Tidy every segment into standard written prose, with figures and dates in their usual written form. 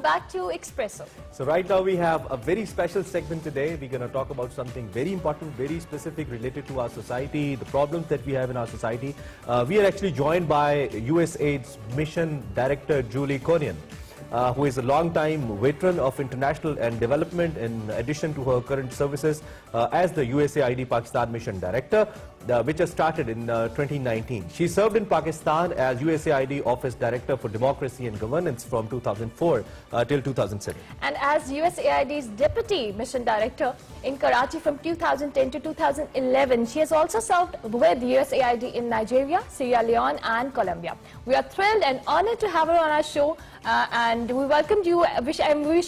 back to Expresso. So right now we have a very special segment today. We're going to talk about something very important, very specific related to our society, the problems that we have in our society. We are actually joined by USAID's Mission Director, Julie Connion, who is a long-time veteran of international and development in addition to her current services as the USAID Pakistan Mission Director, which has started in 2019. She served in Pakistan as USAID Office Director for Democracy and Governance from 2004 till 2007. And as USAID's Deputy Mission Director in Karachi from 2010 to 2011, she has also served with USAID in Nigeria, Sierra Leone and Colombia. We are thrilled and honored to have her on our show and we welcome you. I wish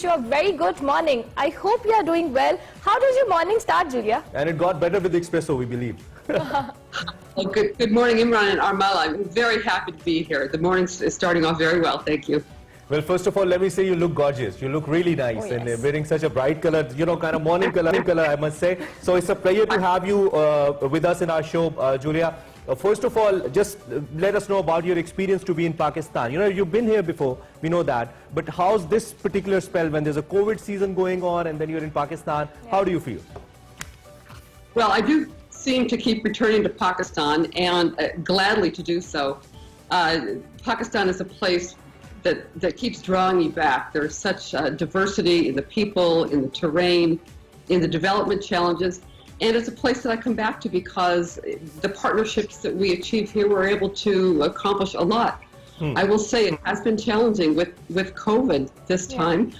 you a very good morning. I hope you are doing well. How does your morning start, Julia? And it got better with Expresso, we believe. Well, good morning, Imran and Armal. I'm very happy to be here. The morning is starting off very well. Thank you. Well, first of all, let me say you look gorgeous. You look really nice. Oh, yes. And wearing such a bright color, you know, kind of morning color, I must say. So it's a pleasure to have you with us in our show, Julia. First of all, just let us know about your experience to be in Pakistan. You know, you've been here before, we know that. But how's this particular spell when there's a COVID season going on and then you're in Pakistan? Yeah. How do you feel? Well, I do seem to keep returning to Pakistan and gladly to do so. Pakistan is a place that keeps drawing me back. There's such diversity in the people, in the terrain, in the development challenges. And it's a place that I come back to because the partnerships that we achieve here, we're able to accomplish a lot. I will say it has been challenging with COVID this time.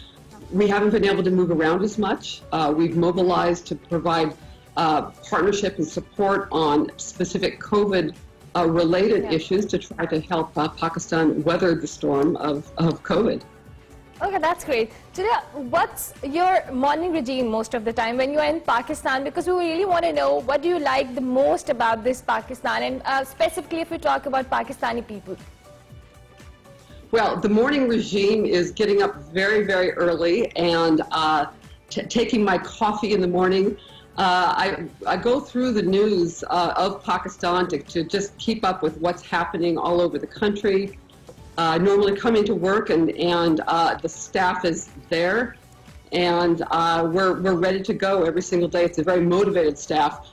We haven't been able to move around as much. We've mobilized to provide partnership and support on specific COVID-related issues to try to help Pakistan weather the storm of COVID. Okay, that's great. Julia, what's your morning routine most of the time when you're in Pakistan? Because we really want to know what do you like the most about this Pakistan and specifically if we talk about Pakistani people. Well, the morning regime is getting up very, very early and taking my coffee in the morning. I go through the news of Pakistan to just keep up with what's happening all over the country. Normally come into work and the staff is there and we're ready to go every single day. It's a very motivated staff.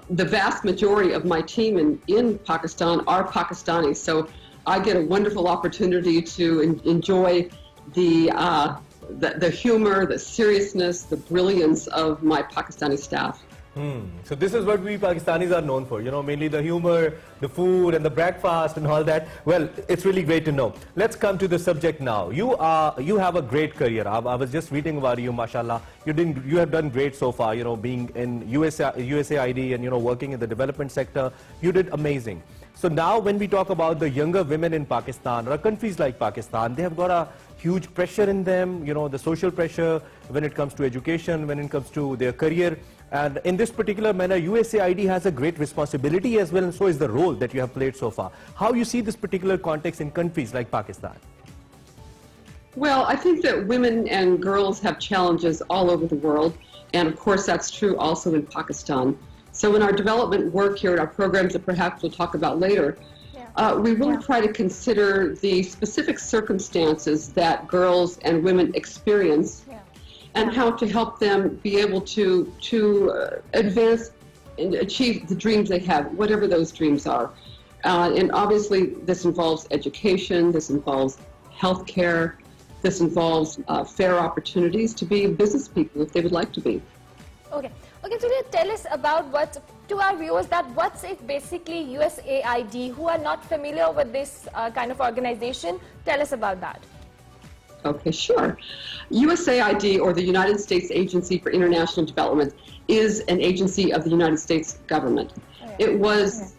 The vast majority of my team in Pakistan are Pakistanis, so I get a wonderful opportunity to enjoy the humor, the seriousness, the brilliance of my Pakistani staff. So this is what we Pakistanis are known for, you know, mainly the humor, the food and the breakfast and all that. Well, it's really great to know. Let's come to the subject now. You have a great career. I was just reading about you, mashallah. You have done great so far, you know, being in USAID and, you know, working in the development sector. You did amazing. So now when we talk about the younger women in Pakistan or countries like Pakistan, they have got a huge pressure in them, you know, the social pressure when it comes to education, when it comes to their career. And in this particular manner, USAID has a great responsibility as well, and so is the role that you have played so far. How you see this particular context in countries like Pakistan? Well, I think that women and girls have challenges all over the world, and of course that's true also in Pakistan. So in our development work here, in our programs that perhaps we'll talk about later, we really try to consider the specific circumstances that girls and women experience and how to help them be able to advance and achieve the dreams they have, whatever those dreams are. And obviously this involves education, this involves healthcare, this involves fair opportunities to be business people if they would like to be. Okay, Julia, tell us about to our viewers, what's it basically USAID, who are not familiar with this kind of organization. Tell us about that. Okay, sure. USAID, or the United States Agency for International Development, is an agency of the United States government. It was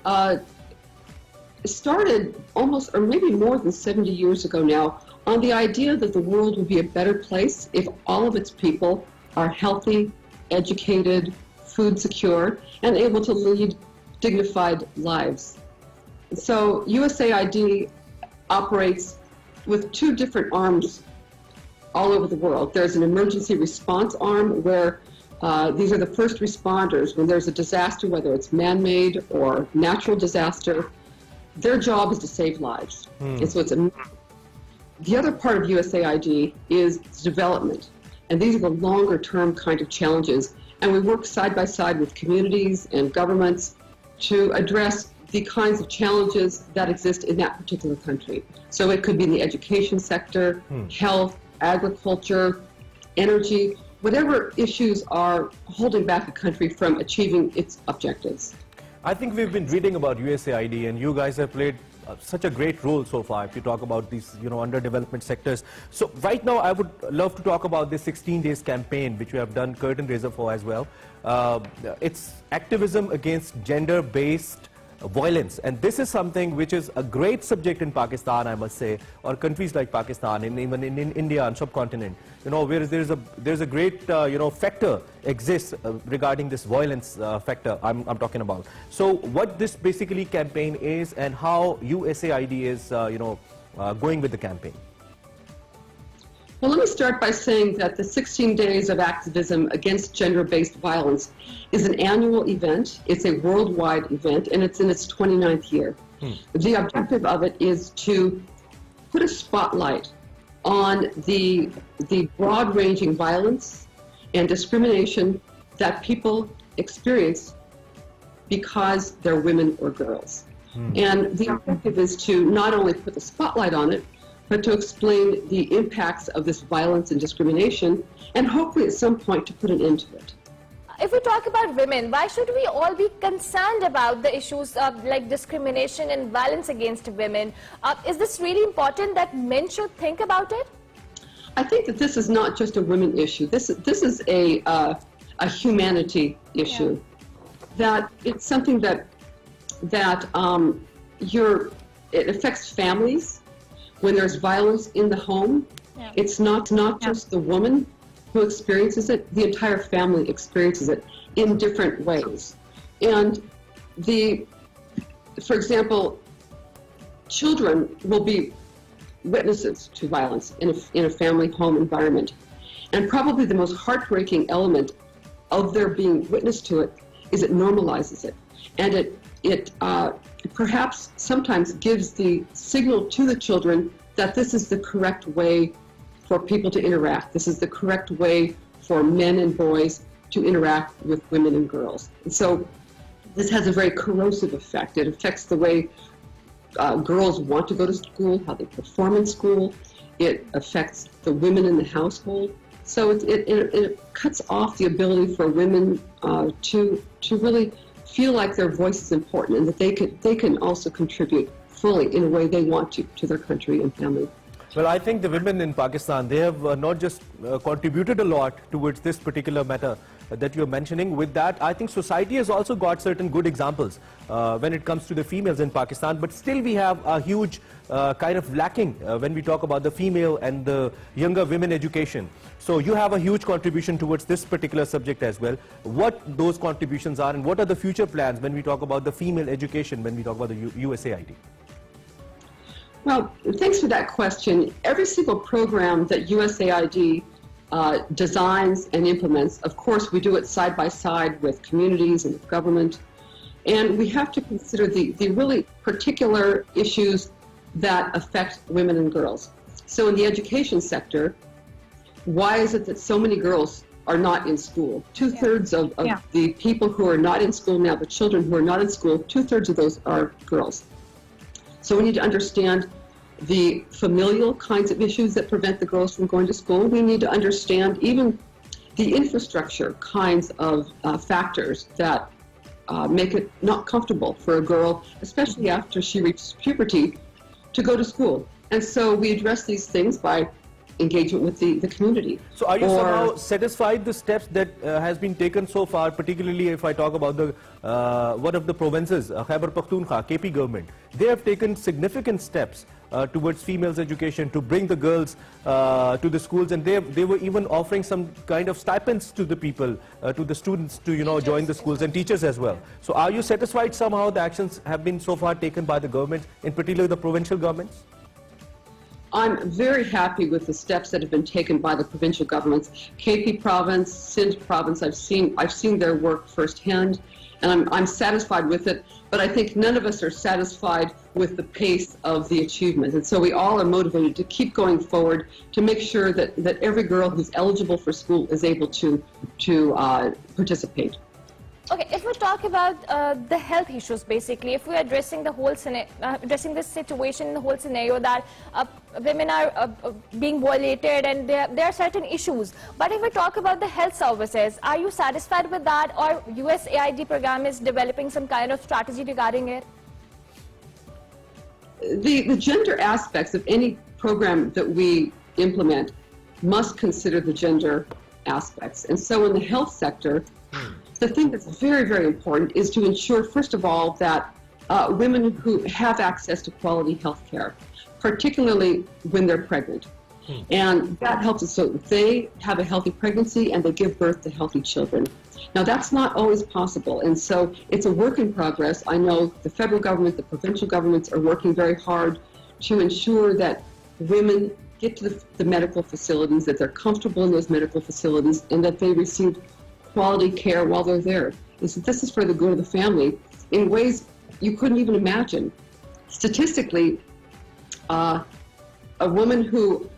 started almost, or maybe more than 70 years ago now, on the idea that the world would be a better place if all of its people are healthy, educated, food secure, and able to lead dignified lives. So USAID operates with two different arms all over the world. There's an emergency response arm where these are the first responders when there's a disaster, whether it's man-made or natural disaster. Their job is to save lives. And so it's the other part of USAID is development. And these are the longer term kind of challenges. And we work side by side with communities and governments to address the kinds of challenges that exist in that particular country. So it could be in the education sector, health, agriculture, energy, whatever issues are holding back a country from achieving its objectives. I think we've been reading about USAID, and you guys have played such a great role so far if you talk about these, underdevelopment sectors. So right now I would love to talk about this 16 days campaign which you have done curtain raiser for as well. It's activism against gender-based violence, and this is something which is a great subject in Pakistan, I must say, or countries like Pakistan, and even in India and subcontinent, where there's a great factor exists regarding this violence factor I'm talking about. So what this basically campaign is and how USAID is going with the campaign. Well, let me start by saying that the 16 Days of Activism Against Gender-Based Violence is an annual event. It's a worldwide event, and it's in its 29th year. The objective of it is to put a spotlight on the broad-ranging violence and discrimination that people experience because they're women or girls. And the objective is to not only put the spotlight on it, but to explain the impacts of this violence and discrimination, and hopefully at some point to put an end to it. If we talk about women, why should we all be concerned about the issues of like discrimination and violence against women? Is this really important that men should think about it? I think that this is not just a women issue. This is a humanity issue. That it's something that it affects families. When there's violence in the home, it's not just the woman who experiences it, the entire family experiences it in different ways. And for example, children will be witnesses to violence in a family home environment. And probably the most heartbreaking element of their being witness to it is it normalizes it. And it perhaps sometimes gives the signal to the children that this is the correct way for people to interact. This is the correct way for men and boys to interact with women and girls. And so this has a very corrosive effect. It affects the way girls want to go to school, how they perform in school. It affects the women in the household. So it cuts off the ability for women to really feel like their voice is important and that they can also contribute fully in a way they want to their country and family. Well, I think the women in Pakistan, they have not just contributed a lot towards this particular matter that you're mentioning. With that, I think society has also got certain good examples when it comes to the females in Pakistan, but still we have a huge kind of lacking when we talk about the female and the younger women education. So you have a huge contribution towards this particular subject as well. What those contributions are and what are the future plans when we talk about the female education, when we talk about the USAID? Well, thanks for that question. Every single program that USAID designs and implements, of course, we do it side by side with communities and with government. And we have to consider the really particular issues that affect women and girls. So in the education sector, why is it that so many girls are not in school? Two-thirds of the people who are not in school now, the children who are not in school, two-thirds of those are girls. So we need to understand the familial kinds of issues that prevent the girls from going to school. We need to understand even the infrastructure kinds of factors that make it not comfortable for a girl, especially after she reaches puberty, to go to school. And so we address these things by engagement with the community. So are you somehow satisfied the steps that has been taken so far, particularly if I talk about the one of the provinces, Khyber Pakhtunkhwa, KP government? They have taken significant steps towards females education to bring the girls to the schools, and they were even offering some kind of stipends to the people, to the students to join the schools, and teachers as well. So are you satisfied somehow the actions have been so far taken by the government, in particular the provincial governments? I'm very happy with the steps that have been taken by the provincial governments. KP province, Sindh province, I've seen their work firsthand, and I'm satisfied with it. but I think none of us are satisfied with the pace of the achievement. And so we all are motivated to keep going forward to make sure that every girl who's eligible for school is able to participate. Okay, if we talk about the health issues, basically, if we're addressing the whole addressing this situation, the whole scenario that women are being violated and there are certain issues. But if we talk about the health services, are you satisfied with that, or USAID program is developing some kind of strategy regarding it? The gender aspects of any program that we implement must consider the gender aspects. And so in the health sector, the thing that's very, very important is to ensure, first of all, that women who have access to quality health care, particularly when they're pregnant. And that helps us so they have a healthy pregnancy and they give birth to healthy children. Now, that's not always possible, and so it's a work in progress. I know the federal government, the provincial governments are working very hard to ensure that women get to the medical facilities, that they're comfortable in those medical facilities, and that they receive quality care while they're there. This is for the good of the family in ways you couldn't even imagine. Statistically, a woman who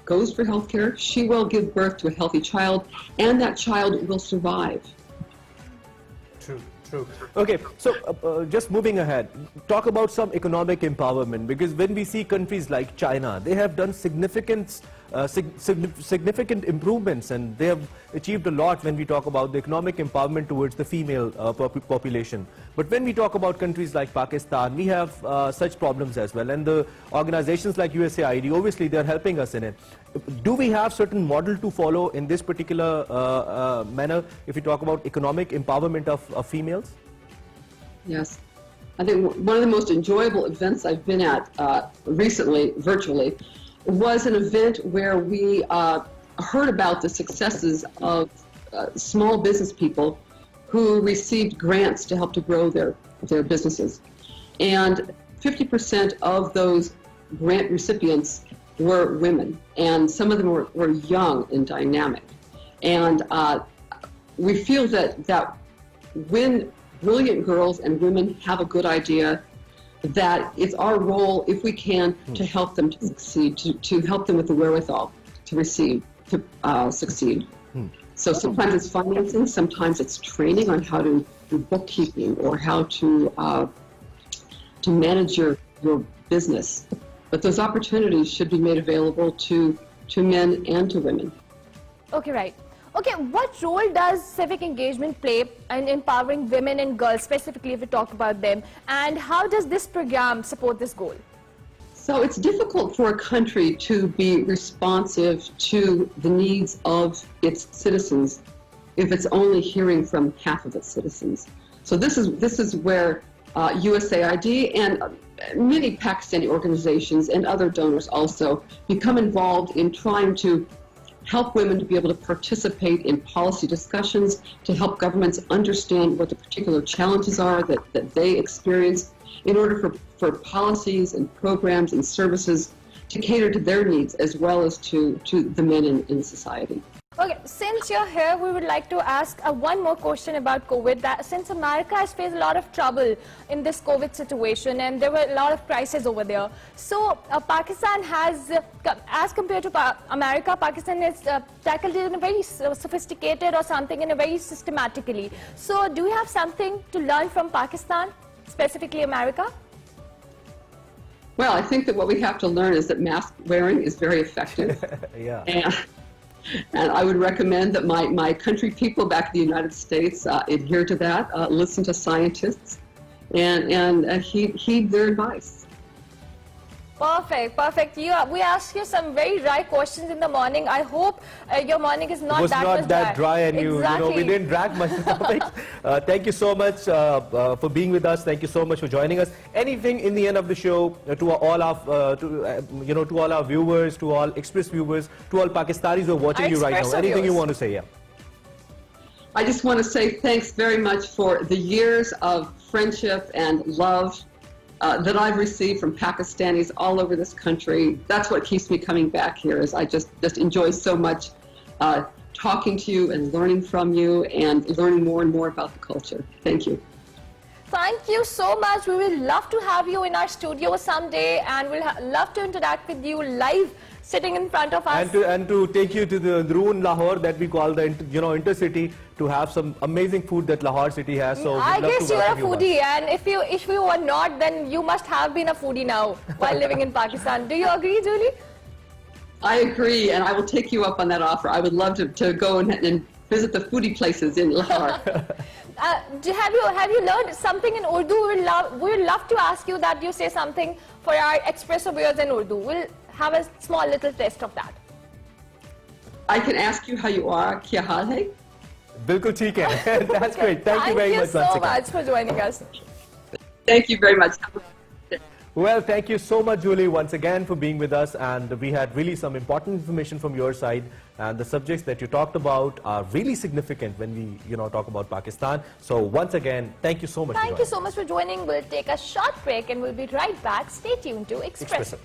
goes for health care, she will give birth to a healthy child, and that child will survive. True, true. Okay, so just moving ahead, talk about some economic empowerment, because when we see countries like China, they have done significant improvements, and they have achieved a lot when we talk about the economic empowerment towards the female population. But when we talk about countries like Pakistan, we have such problems as well, and the organizations like USAID, obviously they are helping us in it. Do we have certain model to follow in this particular manner if we talk about economic empowerment of females? Yes. I think one of the most enjoyable events I've been at recently, virtually, was an event where we heard about the successes of small business people who received grants to help to grow their businesses. And 50% of those grant recipients were women, and some of them were young and dynamic. And we feel that when brilliant girls and women have a good idea, that it's our role, if we can, to help them to succeed, to help them with the wherewithal to succeed. So sometimes it's financing, sometimes it's training on how to do bookkeeping or how to manage your business. But those opportunities should be made available to men and to women. Okay, right. Okay, what role does civic engagement play in empowering women and girls, specifically if we talk about them, and how does this program support this goal? So it's difficult for a country to be responsive to the needs of its citizens if it's only hearing from half of its citizens. So this is where USAID and many Pakistani organizations and other donors also become involved in trying to help women to be able to participate in policy discussions, to help governments understand what the particular challenges are that they experience in order for policies and programs and services to cater to their needs as well as to the men in society. Okay, since you're here, we would like to ask one more question about COVID. That since America has faced a lot of trouble in this COVID situation, and there were a lot of crises over there, so Pakistan has, as compared to America, Pakistan has tackled it in a very sophisticated or something in a very systematically. So, do you have something to learn from Pakistan, specifically America? Well, I think that what we have to learn is that mask wearing is very effective. Yeah. And I would recommend that my country people back in the United States adhere to that, listen to scientists, and heed their advice. Perfect, perfect. We asked you some very dry questions in the morning. I hope your morning is not that dry, and exactly. we didn't drag much topics. Thank you so much for being with us. Thank you so much for joining us. Anything in the end of the show to all our viewers, to all Express viewers, to all Pakistanis who are watching you right now? Anything you want to say? Yeah. I just want to say thanks very much for the years of friendship and love that I've received from Pakistanis all over this country. That's what keeps me coming back here, is I just enjoy so much talking to you and learning from you and learning more and more about the culture. Thank you. Thank you so much. We will love to have you in our studio someday, and we'll love to interact with you live, sitting in front of us. And to take you to the Androon Lahore that we call the intercity, to have some amazing food that Lahore city has. So I guess you're a once. foodie, and if you are not, then you must have been a foodie now while living in Pakistan. Do you agree, Julie? I agree, and I will take you up on that offer. I would love to go and visit the foodie places in Lahore. Have you learned something in Urdu? We would love to ask you that you say something for our Expresso viewers in Urdu. We'll have a small little test of that. I can ask you how you are. Kya haal hai? Bilkul theek hai. That's great. Thank you very much. Thank you so much for joining us. Thank you very much. Well, thank you so much, Julie, once again for being with us, and we had really some important information from your side, and the subjects that you talked about are really significant when we, talk about Pakistan. So once again, thank you so much. Thank you so much for joining. We'll take a short break and we'll be right back. Stay tuned to Expresso.